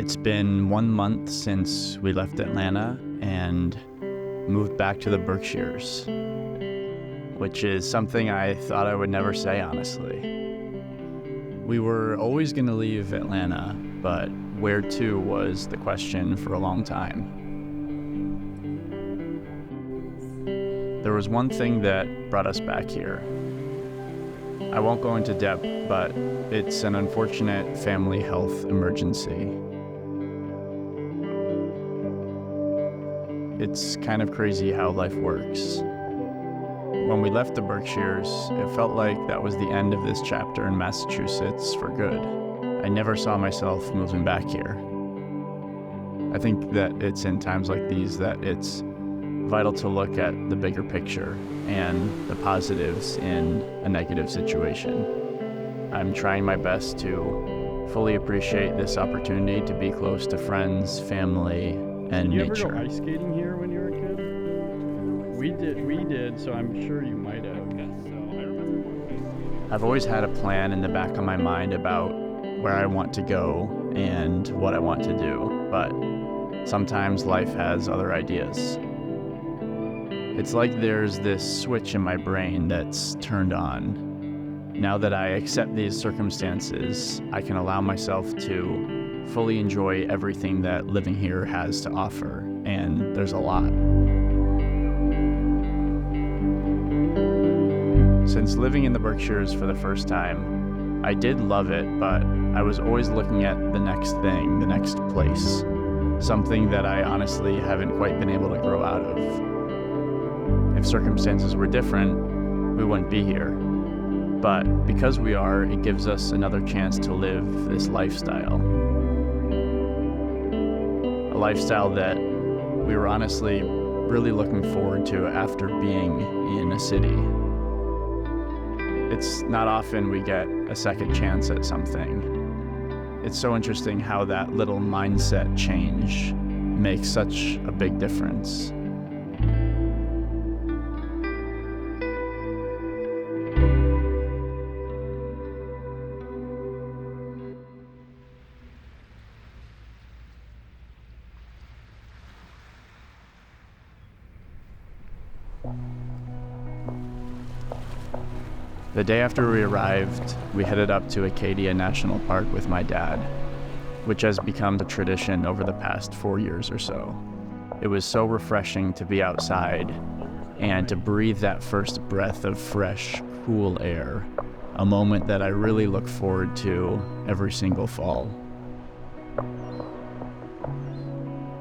It's been 1 month since we left Atlanta and moved back to the Berkshires, which is something I thought I would never say, honestly. We were always going to leave Atlanta, but where to was the question for a long time. There was one thing that brought us back here. I won't go into depth, but it's an unfortunate family health emergency. It's kind of crazy how life works. When we left the Berkshires, it felt like that was the end of this chapter in Massachusetts for good. I never saw myself moving back here. I think that it's in times like these that it's vital to look at the bigger picture and the positives in a negative situation. I'm trying my best to fully appreciate this opportunity to be close to friends, family, and Did you nature. ever go ice skating here when you were a kid? We did, so I'm sure you might have. Okay, so I remember going ice skating. I've always had a plan in the back of my mind about where I want to go and what I want to do, but sometimes life has other ideas. It's like there's this switch in my brain that's turned on. Now that I accept these circumstances, I can allow myself to fully enjoy everything that living here has to offer, and there's a lot. Since living in the Berkshires for the first time, I did love it, but I was always looking at the next thing, the next place, something that I honestly haven't quite been able to grow out of. If circumstances were different, we wouldn't be here. But because we are, it gives us another chance to live this lifestyle. A lifestyle that we were honestly really looking forward to after being in a city. It's not often we get a second chance at something. It's so interesting how that little mindset change makes such a big difference. The day after we arrived, we headed up to Acadia National Park with my dad, which has become a tradition over the past 4 years or so. It was so refreshing to be outside and to breathe that first breath of fresh, cool air, a moment that I really look forward to every single fall.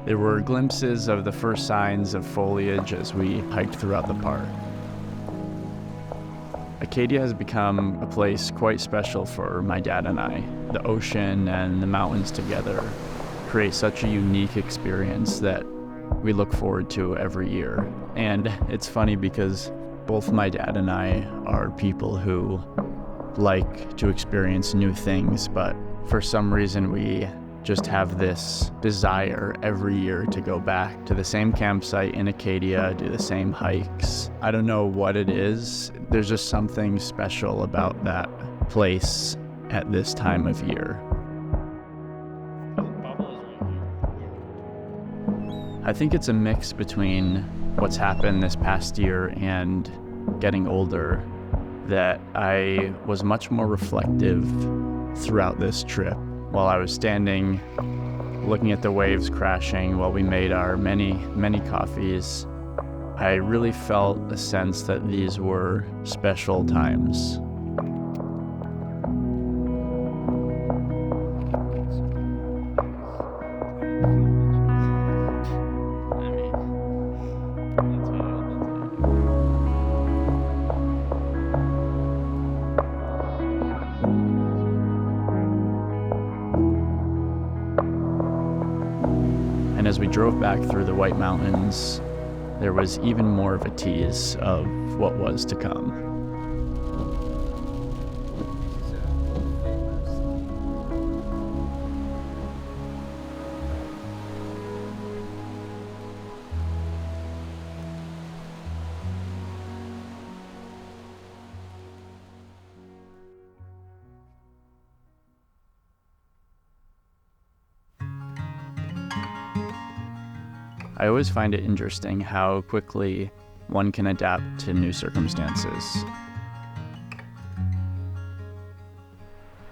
There were glimpses of the first signs of foliage as we hiked throughout the park. Acadia has become a place quite special for my dad and I. The ocean and the mountains together create such a unique experience that we look forward to every year. And it's funny because both my dad and I are people who like to experience new things, but for some reason we just have this desire every year to go back to the same campsite in Acadia, do the same hikes. I don't know what it is. There's just something special about that place at this time of year. I think it's a mix between what's happened this past year and getting older, that I was much more reflective throughout this trip. While I was standing, looking at the waves crashing while we made our many, many coffees, I really felt a sense that these were special times. And as we drove back through the White Mountains, there was even more of a tease of what was to come. I always find it interesting how quickly one can adapt to new circumstances.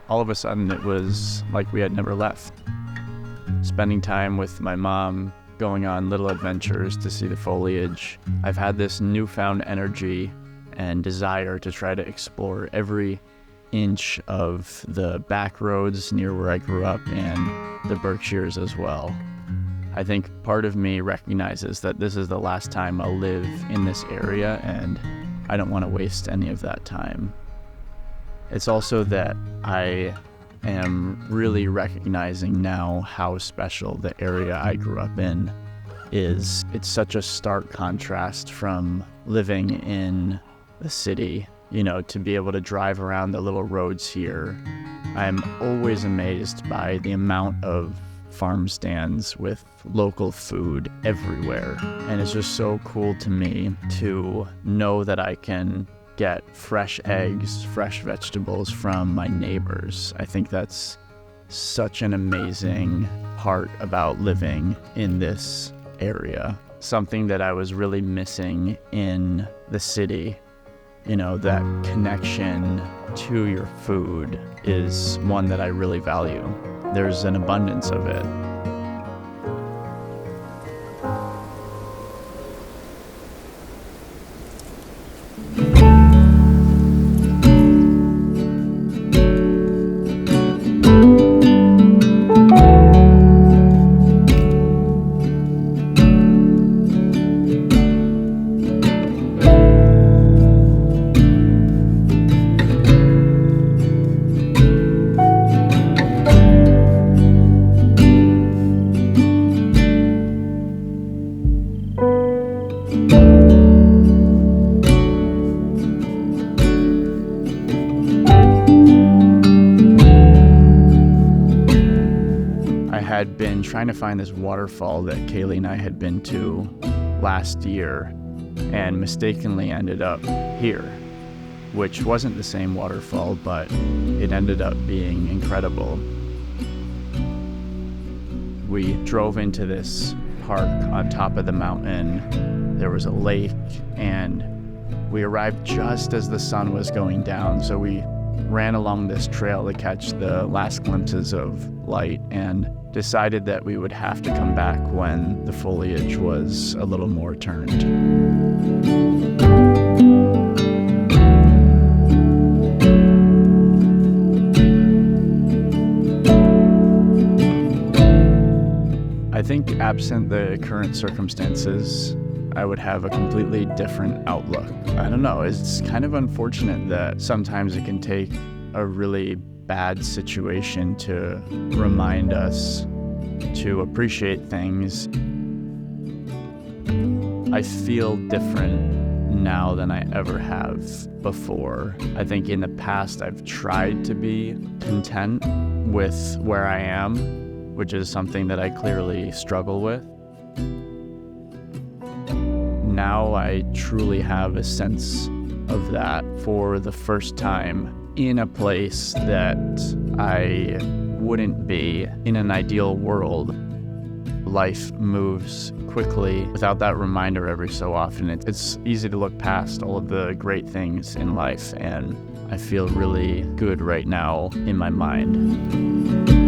All of a sudden, it was like we had never left. Spending time with my mom, going on little adventures to see the foliage. I've had this newfound energy and desire to try to explore every inch of the back roads near where I grew up and the Berkshires as well. I think part of me recognizes that this is the last time I'll live in this area, and I don't want to waste any of that time. It's also that I am really recognizing now how special the area I grew up in is. It's such a stark contrast from living in the city, to be able to drive around the little roads here. I'm always amazed by the amount of farm stands with local food everywhere. And it's just so cool to me to know that I can get fresh eggs, fresh vegetables from my neighbors. I think that's such an amazing part about living in this area. Something that I was really missing in the city. That connection to your food is one that I really value. There's an abundance of it. I had been trying to find this waterfall that Kaylee and I had been to last year and mistakenly ended up here, which wasn't the same waterfall, but it ended up being incredible. We drove into this park on top of the mountain. There was a lake, and we arrived just as the sun was going down, so we ran along this trail to catch the last glimpses of light and decided that we would have to come back when the foliage was a little more turned. I think absent the current circumstances, I would have a completely different outlook. I don't know, it's kind of unfortunate that sometimes it can take a really bad situation to remind us to appreciate things. I feel different now than I ever have before. I think in the past I've tried to be content with where I am, which is something that I clearly struggle with. Now I truly have a sense of that for the first time in a place that I wouldn't be in an ideal world. Life moves quickly without that reminder every so often. It's easy to look past all of the great things in life, and I feel really good right now in my mind.